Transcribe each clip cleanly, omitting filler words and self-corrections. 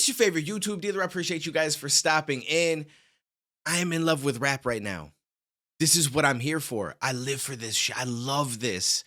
It's your favorite YouTube dealer. I appreciate you guys for stopping in. I am in love with rap right now. This is what I'm here for. I live for this shit. I love this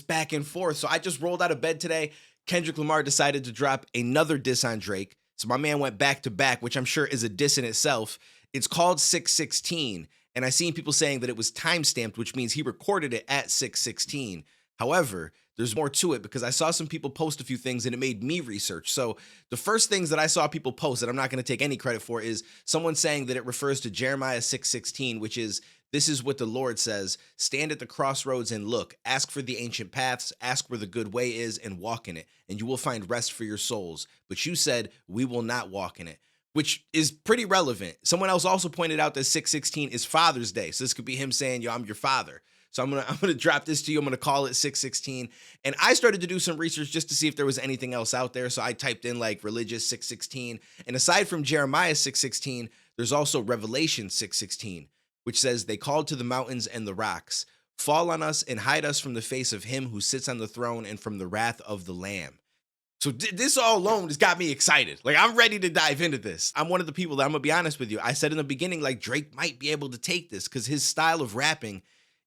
back and forth. So I just rolled out of bed today. Kendrick Lamar decided to drop another diss on Drake. So my man went back to back, which I'm sure is a diss in itself. It's called 6:16. And I seen people saying that it was timestamped, which means he recorded it at 6:16. However, there's more to it because I saw some people post a few things and it made me research. So the first things that I saw people post that I'm not going to take any credit for is someone saying that it refers to Jeremiah 6:16, which is, this is what the Lord says, stand at the crossroads and look, ask for the ancient paths, ask where the good way is and walk in it, and you will find rest for your souls. But you said, we will not walk in it, which is pretty relevant. Someone else also pointed out that 6:16 is Father's Day. So this could be him saying, yo, I'm your father. So I'm gonna drop this to you. I'm gonna call it 6:16. And I started to do some research just to see if there was anything else out there. So I typed in like religious 6:16. And aside from Jeremiah 6:16, there's also Revelation 6:16, which says, they called to the mountains and the rocks, fall on us and hide us from the face of him who sits on the throne and from the wrath of the Lamb. So this all alone has got me excited. Like, I'm ready to dive into this. I'm one of the people that, I'm gonna be honest with you, I said in the beginning, like, Drake might be able to take this because his style of rapping,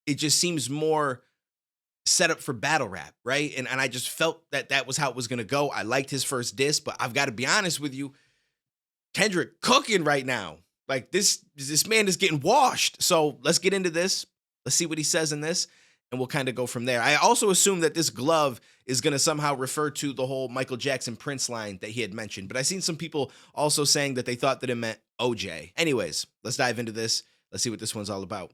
it just seems more set up for battle rap, right? And I just felt that that was how it was gonna go. I liked his first diss, but I've got to be honest with you, Kendrick cooking right now. Like, this man is getting washed. So let's get into this. Let's see what he says in this, and we'll kind of go from there. I also assume that this glove is going to somehow refer to the whole Michael Jackson Prince line that he had mentioned. But I seen some people also saying that they thought that it meant OJ. Anyways, let's dive into this. Let's see what this one's all about.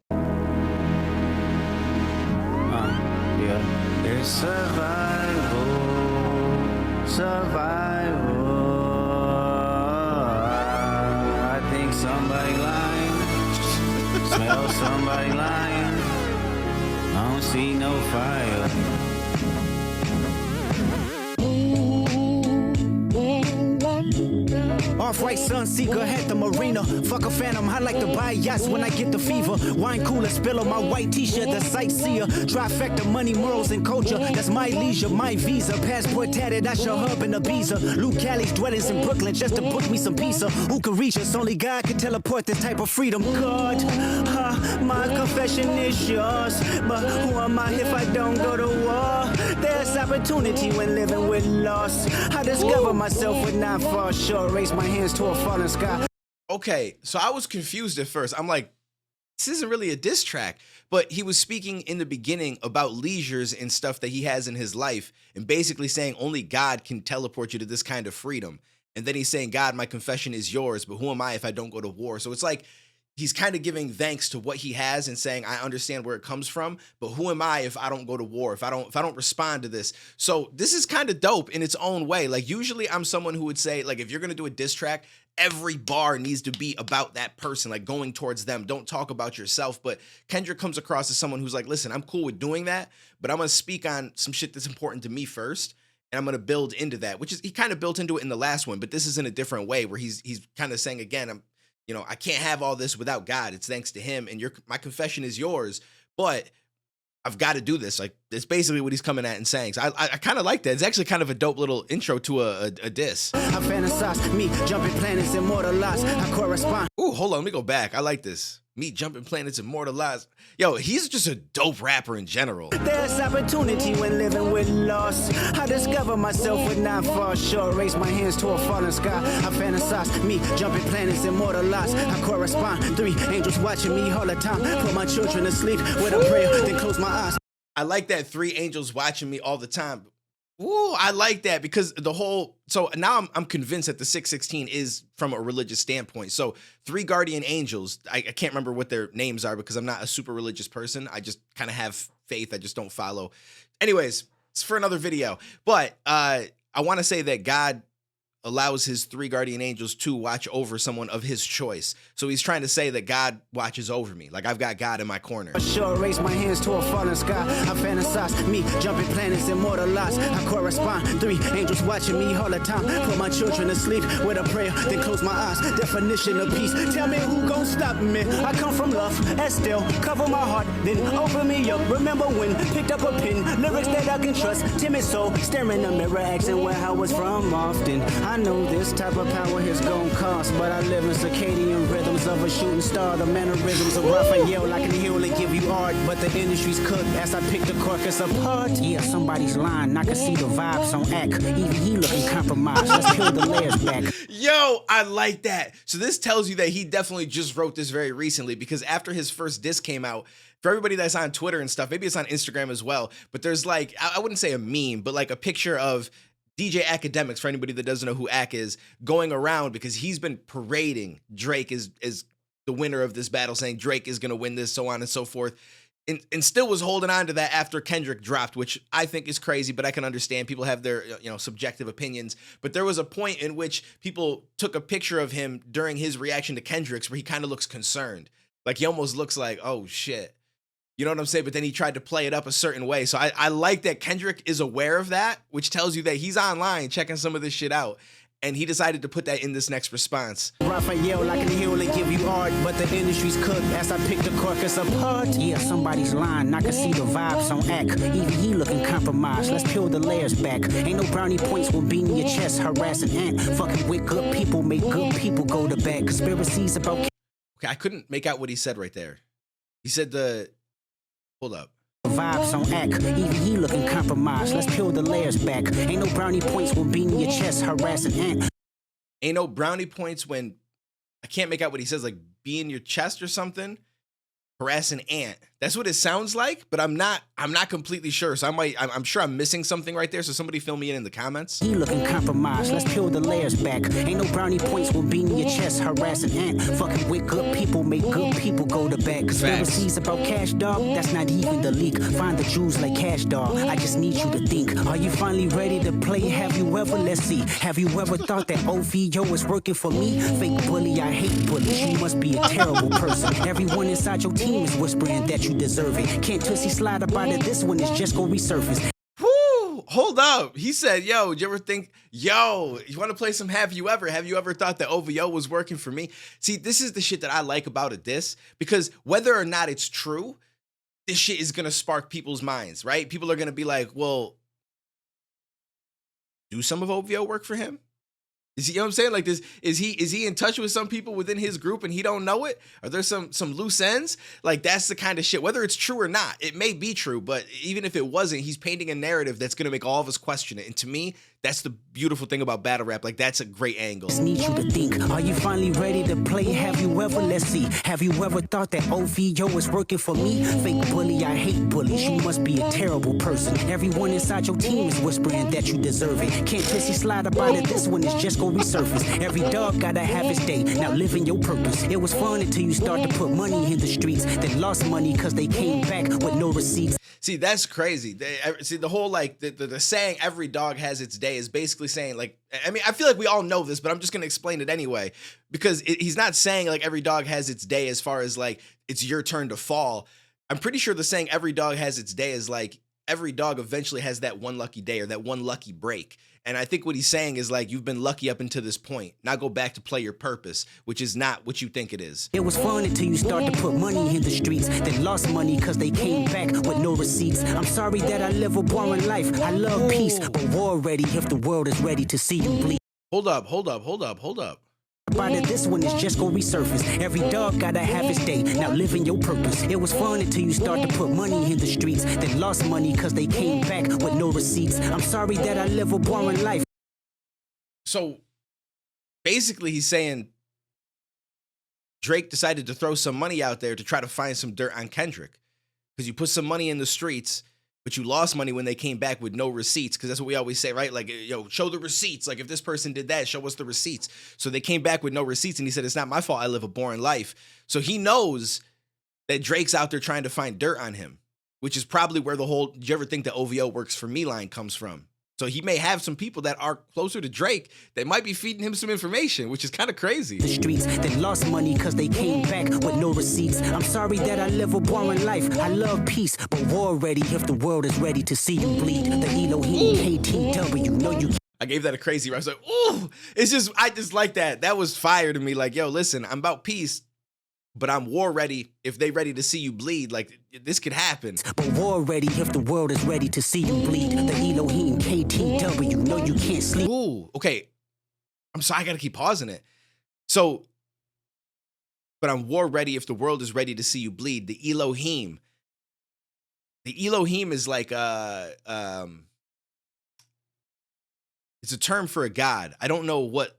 Yeah. There's survival. I think somebody lying. Smell somebody lying. I don't see no fire. Off-white Sunseeker, had the marina. Fuck a phantom, I like to buy yachts when I get the fever. Wine cooler, spill on my white t-shirt, the sightseer. Trifecta, money, morals, and culture. That's my leisure, my visa. Passport tatted, I shall hub in Ibiza. Luke Callie's dwellings in Brooklyn just to book me some pizza. Who can reach us? Only God can teleport this type of freedom. God, my confession is yours. But who am I if I don't go to war? There's opportunity when living with loss. I discover myself would not fall short. Raise my hands to a falling sky. Okay, so I was confused at first. I'm like, this isn't really a diss track, but he was speaking in the beginning about leisures and stuff that he has in his life and basically saying only God can teleport you to this kind of freedom. And then he's saying, God, my confession is yours, but who am I if I don't go to war? So it's like he's kind of giving thanks to what he has and saying, I understand where it comes from, but who am I if I don't go to war, if I don't respond to this? So this is kind of dope in its own way. Like, usually I'm someone who would say, like, if you're going to do a diss track, every bar needs to be about that person, like going towards them. Don't talk about yourself. But Kendrick comes across as someone who's like, listen, I'm cool with doing that, but I'm going to speak on some shit that's important to me first. And I'm going to build into that, which is, he kind of built into it in the last one, but this is in a different way where he's kind of saying, again, I can't have all this without God. It's thanks to him. And my confession is yours, but I've got to do this. Like, that's basically what he's coming at and saying. So I kind of like that. It's actually kind of a dope little intro to a diss. I fantasize, me jumping planets, immortalized. I correspond. Ooh, hold on. Let me go back. I like this. Me jumping planets, immortalized. Yo, he's just a dope rapper in general. There's opportunity when living with loss. I discover myself would not fall short. Raise my hands to a falling sky. I fantasize, me jumping planets, immortalized. I correspond. 3 angels watching me all the time. Put my children to sleep with a prayer, then close my eyes. I like that, 3 angels watching me all the time. Ooh, I like that because so now I'm convinced that the 6:16 is from a religious standpoint. So 3 guardian angels, I can't remember what their names are because I'm not a super religious person. I just kind of have faith. I just don't follow. Anyways, it's for another video. But I want to say that God allows his 3 guardian angels to watch over someone of his choice. So he's trying to say that God watches over me. Like, I've got God in my corner. Sure, raise my hands to a falling sky. I fantasize, me jumping planets, immortalized. I correspond. 3 angels watching me all the time. Put my children to sleep with a prayer, then close my eyes. Definition of peace. Tell me who gon' stop me. I come from love, and still cover my heart, then open me up. Remember when picked up a pen, lyrics that I can trust. Timid soul, staring in the mirror, asking where I was from often. I know this type of power is gon' cost, but I live in circadian rhythms of a shooting star. The mannerisms of Raphael, I can heal and give you art, but the industry's cooked as I pick the carcass apart. Yeah, somebody's lying, I can see the vibes on act. Even he looking compromised, let's peel the layers back. Yo, I like that. So this tells you that he definitely just wrote this very recently, because after his first disc came out, for everybody that's on Twitter and stuff, maybe it's on Instagram as well, but there's like, I wouldn't say a meme, but like a picture of DJ Academics, for anybody that doesn't know who Ack is, going around because he's been parading Drake as the winner of this battle, saying Drake is going to win this, so on and so forth. And still was holding on to that after Kendrick dropped, which I think is crazy, but I can understand. People have their, subjective opinions. But there was a point in which people took a picture of him during his reaction to Kendrick's where he kind of looks concerned. Like he almost looks like, oh shit. You know what I'm saying? But then he tried to play it up a certain way. So I like that Kendrick is aware of that, which tells you that he's online checking some of this shit out. And he decided to put that in this next response. Raphael, I can heal and give you art, but the industry's cooked as I pick the carcass apart. Yeah, somebody's lying, I can see the vibes on act. Even he looking compromised, let's peel the layers back. Ain't no brownie points when beating your chest, harassing ant. Fucking with good people, make good people go to bed. Conspiracies about... Okay, I couldn't make out what he said right there. He said hold up. Vibes on act, even he looking compromised. Let's peel the layers back. Ain't no brownie points when beating your chest, harassing ant. Ain't no brownie points when, I can't make out what he says, like be in your chest or something. Harassing ant. That's what it sounds like, but I'm not completely sure. So I'm sure I'm missing something right there. So somebody fill me in the comments. He looking compromised. Let's peel the layers back. Ain't no brownie points when beating your chest, harassing ant. Fucking with good people, make good people go to bed. Conspiracies about cash, dog. That's not even the leak. Find the Jews like cash, dog. I just need you to think. Are you finally ready to play? Have you ever? Let's see. Have you ever thought that OVO is working for me? Fake bully, I hate bullies. You must be a terrible person. Everyone inside your team is whispering that you deserve it. Can't Tootsie slide up out of this one, it's just gonna resurface. Whoo, hold up. He said, yo, did you ever think, yo, you want to play some Have You Ever? Have you ever thought that OVO was working for me? See, this is the shit that I like about a diss, because whether or not it's true, this shit is gonna spark people's minds, right? People are gonna be like, well, do some of OVO work for him? Is he, you know what I'm saying? Like this, is he in touch with some people within his group and he don't know it? Are there some loose ends? Like that's the kind of shit, whether it's true or not, it may be true, but even if it wasn't, he's painting a narrative that's gonna make all of us question it. And to me, that's the beautiful thing about battle rap. Like that's a great angle. Just need you to think, are you finally ready to play? Have you ever? Let's see. Have you ever thought that OVO is working for me? Fake bully, I hate bullies. You must be a terrible person. Everyone inside your team is whispering that you deserve it. Can't Tootsie slide up out of this one, it's just gonna resurface. Every dog gotta have his day. Now living your purpose. It was fun until you start to put money in the streets. Then lost money cause they came back with no receipts. See, that's crazy. See, the whole like the saying every dog has its day is basically saying like, I mean, I feel like we all know this, but I'm just going to explain it anyway, because he's not saying like every dog has its day as far as like it's your turn to fall. I'm pretty sure the saying every dog has its day is like every dog eventually has that one lucky day or that one lucky break. And I think what he's saying is like, you've been lucky up until this point. Now go back to play your purpose, which is not what you think it is. It was fun until you start to put money in the streets. Then lost money cause they came back with no receipts. I'm sorry that I live a boring life. I love peace, but war ready if the world is ready to see you bleed. Hold up. Out of this one is just gonna resurface. Every dog gotta have his day. Now living your purpose. It was fun until you start to put money in the streets. Then lost money cause they came back with no receipts. I'm sorry that I live a boring life. So basically he's saying Drake decided to throw some money out there to try to find some dirt on Kendrick, because you put some money in the streets, but you lost money when they came back with no receipts, because that's what we always say, right? Like, yo, show the receipts. Like, if this person did that, show us the receipts. So they came back with no receipts, and he said, it's not my fault I live a boring life. So he knows that Drake's out there trying to find dirt on him, which is probably where the whole, did you ever think the OVO works for me line comes from? So he may have some people that are closer to Drake that might be feeding him some information, which is kind of crazy. The streets, then lost money cause they came back with no receipts. I'm sorry that I live a boring life. I love peace, but war ready if the world is ready to see you bleed. The Elohim KTW, no you. I gave that a crazy, I was like, ooh, it's just, I just like that. That was fire to me. Like, yo, listen, I'm about peace, but I'm war ready if they ready to see you bleed. Like, this could happen. But war ready if the world is ready to see you bleed. The Elohim KTW, no you can't sleep. Ooh, okay. I'm sorry, I gotta keep pausing it. So, but I'm war ready if the world is ready to see you bleed. The Elohim. The Elohim is like it's a term for a god. I don't know what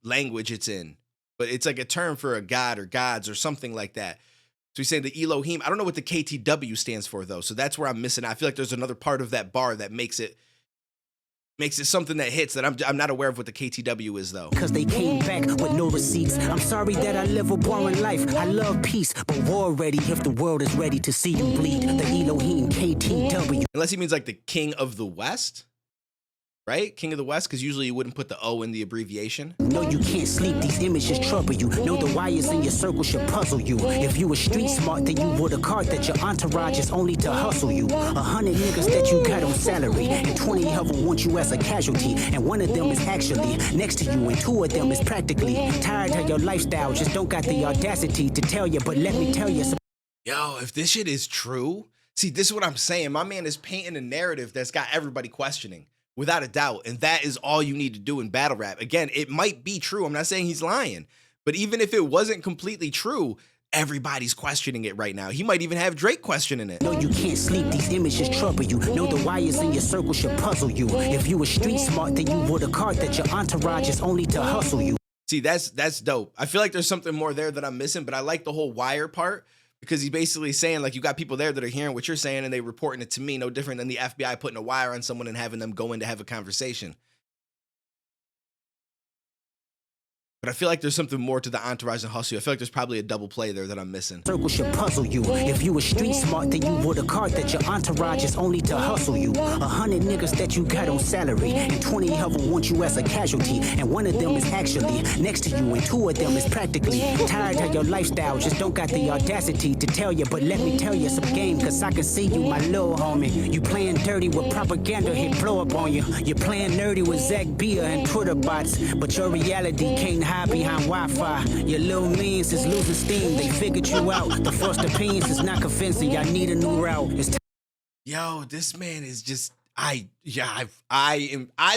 language it's in, but it's like a term for a god or gods or something like that. So he's saying the Elohim. I don't know what the KTW stands for though. So that's where I'm missing. I feel like there's another part of that bar that makes it something that hits that I'm not aware of what the KTW is though. Cause they came back with no receipts. I'm sorry that I live a boring life. I love peace, but war ready if the world is ready to see you bleed. The Elohim KTW. Unless he means like the King of the West, right? King of the West, because usually you wouldn't put the O in the abbreviation. No, you can't sleep. These images trouble you. Know the wires in your circle should puzzle you. If you were street smart, then you would have caught that your entourage is only to hustle you. 100 niggas that you got on salary, and 20 of them want you as a casualty. And one of them is actually next to you, and 2 of them is practically tired of your lifestyle. Just don't got the audacity to tell you, but let me tell you. Yo, if this shit is true, see, this is what I'm saying. My man is painting a narrative that's got everybody questioning. Without a doubt. And that is all you need to do in battle rap. Again, it might be true. I'm not saying he's lying. But even if it wasn't completely true, everybody's questioning it right now. He might even have Drake questioning it. No, you can't sleep. These images trouble you. Know the wires in your circle should puzzle you. If you were street smart, then you would have caught that your entourage is only to hustle you. See, that's dope. I feel like there's something more there that I'm missing, but I like the whole wire part. Because he's basically saying, like, you got people there that are hearing what you're saying and they reporting it to me, no different than the FBI putting a wire on someone and having them go in to have a conversation. But I feel like there's something more to the entourage and hustle. I feel like there's probably a double play there that I'm missing. Circle should puzzle you. If you were street smart, then you would have caught that your entourage is only to hustle you. 100 niggas that you got on salary, and 20 of them want you as a casualty. And one of them is actually next to you, and 2 of them is practically tired of your lifestyle. Just don't got the audacity to tell you, but let me tell you some game, cause I can see you, my little homie. You playing dirty with propaganda, hit blow up on you. You're playing nerdy with Zach Bia and Twitter bots, but your reality can't hide behind Wi-Fi. Your little means is losing steam. They figured you out. The first opinions is not convincing. I need a new route. Yo, this man is just I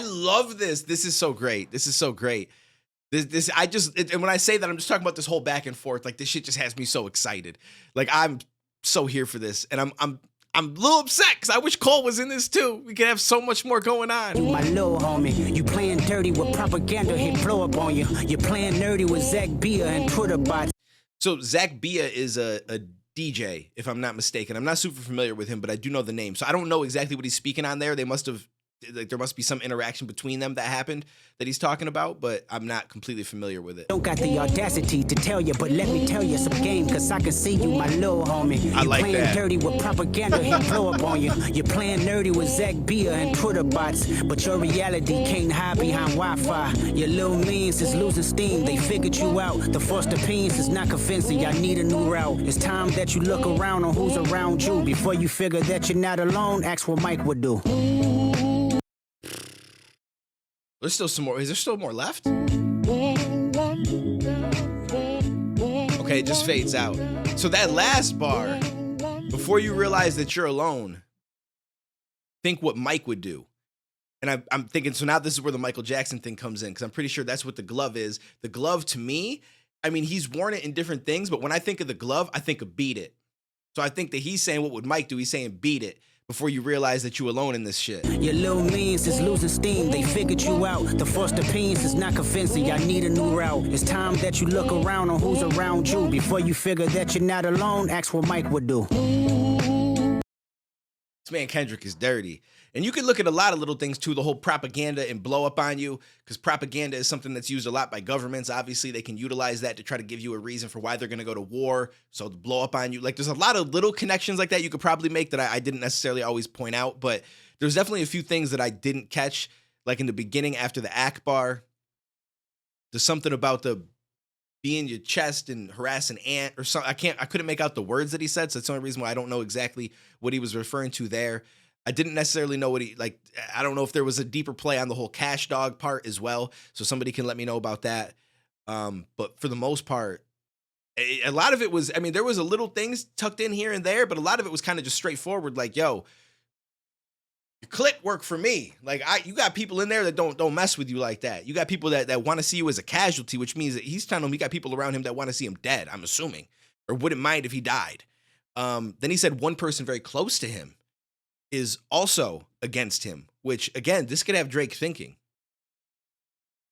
love this. This is so great. This is so great. And when I say that, I'm just talking about this whole back and forth. Like, this shit just has me so excited. Like, I'm so here for this, and I'm a little upset because I wish Cole was in this too. We could have so much more going on. You my little homie. You playing dirty with propaganda, hit blow up on you. You're playing nerdy with Zach Bia and Twitter bots. So Zach Bia is a DJ, if I'm not mistaken. I'm not super familiar with him, but I do know the name. So I don't know exactly what he's speaking on there. They must have, like, there must be some interaction between them that happened that he's talking about, but I'm not completely familiar with it. Don't got the audacity to tell you, but let me tell you some game, cause I can see you, my little homie. I like playing that. Dirty with propaganda, hit blow up on you. You're playing nerdy with Zach Bia and Twitter bots, but your reality can't hide behind Wi-Fi. Your little means is losing steam. They figured you out. The first opinions is not convincing. I need a new route. It's time that you look around on who's around you. Before you figure that you're not alone, ask what Mike would do. There's still some more. Is there still more left? Okay, it just fades out. So that last bar, before you realize that you're alone, think what Mike would do. And I'm thinking, so now this is where the Michael Jackson thing comes in, because I'm pretty sure that's what the glove is. The glove, to me, I mean, he's worn it in different things, but when I think of the glove, I think of beat it. So I think that he's saying, what would Mike do? He's saying beat it. Before you realize that you alone in this shit. Your little means is losing steam. They figured you out. The first opinions is not convincing. I need a new route. It's time that you look around on who's around you. Before you figure that you're not alone, ask what Mike would do. This man Kendrick is dirty. And you can look at a lot of little things too, the whole propaganda and blow up on you, because propaganda is something that's used a lot by governments. Obviously, they can utilize that to try to give you a reason for why they're going to go to war, so to blow up on you. Like, there's a lot of little connections like that you could probably make that I didn't necessarily always point out, but there's definitely a few things that I didn't catch, like in the beginning after the Akbar. There's something about the be in your chest and harass an ant or something. I couldn't make out the words that he said, so that's the only reason why I don't know exactly what he was referring to there. I didn't necessarily know what I don't know if there was a deeper play on the whole cash dog part as well. So somebody can let me know about that. But for the most part, a lot of it was, I mean, there was a little things tucked in here and there, but a lot of it was kind of just straightforward. Like, yo, click work for me. Like you got people in there that don't mess with you like that. You got people that want to see you as a casualty, which means that he's telling them he got people around him that want to see him dead, I'm assuming, or wouldn't mind if he died. Then he said one person very close to him is also against him, which again, this could have Drake thinking.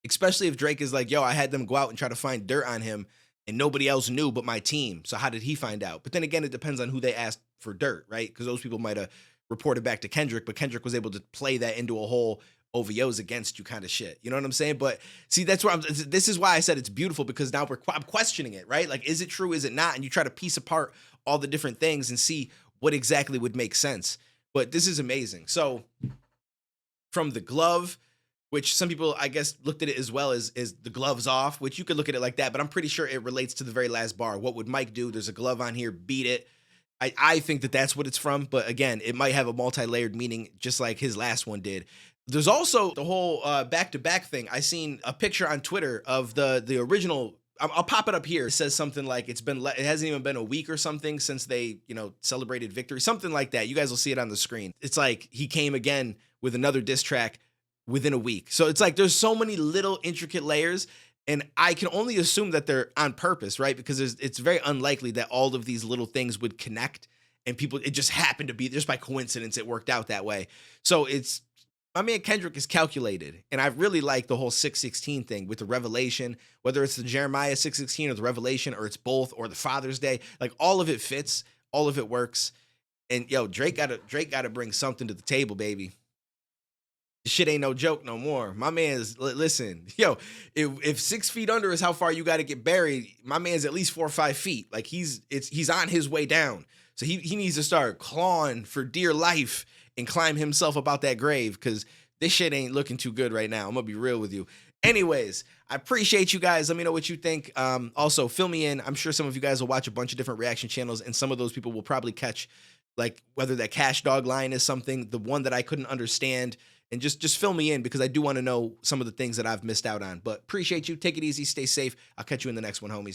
Especially if Drake is like, yo, I had them go out and try to find dirt on him and nobody else knew but my team. So how did he find out? But then again, it depends on who they asked for dirt, right? Because those people might have reported back to Kendrick, but Kendrick was able to play that into a whole OVO's against you kind of shit. You know what I'm saying? But see, that's where this is why I said it's beautiful, because now I'm questioning it, right? Like, is it true? Is it not? And you try to piece apart all the different things and see what exactly would make sense. But this is amazing. So from the glove, which some people, I guess, looked at it as well as the gloves off, which you could look at it like that, but I'm pretty sure it relates to the very last bar. What would Mike do? There's a glove on here, beat it. I think that that's what it's from, but again, it might have a multi-layered meaning, just like his last one did. There's also the whole back-to-back thing. I seen a picture on Twitter of the original. I'll pop it up here. It says something like it hasn't even been a week or something since they, celebrated victory, something like that. You guys will see it on the screen. It's like he came again with another diss track within a week. So it's like there's so many little intricate layers, and I can only assume that they're on purpose, right? Because it's very unlikely that all of these little things would connect, and it just happened to be just by coincidence it worked out that way. So my man Kendrick is calculated, and I really like the whole 616 thing with the revelation, whether it's the Jeremiah 616 or the revelation, or it's both, or the Father's Day. Like, all of it fits, all of it works. And yo, Drake gotta bring something to the table, baby. This shit ain't no joke no more. My man's, listen, yo, if 6 feet under is how far you got to get buried, my man's at least 4 or 5 feet. Like, he's on his way down. So he needs to start clawing for dear life and climb himself about that grave, because this shit ain't looking too good right now. I'm gonna be real with you. Anyways, I appreciate you guys. Let me know what you think. Also, fill me in. I'm sure some of you guys will watch a bunch of different reaction channels, and some of those people will probably catch, like, whether that Cash Dog line is something, the one that I couldn't understand. And just fill me in, because I do want to know some of the things that I've missed out on. But appreciate you. Take it easy. Stay safe. I'll catch you in the next one, homies.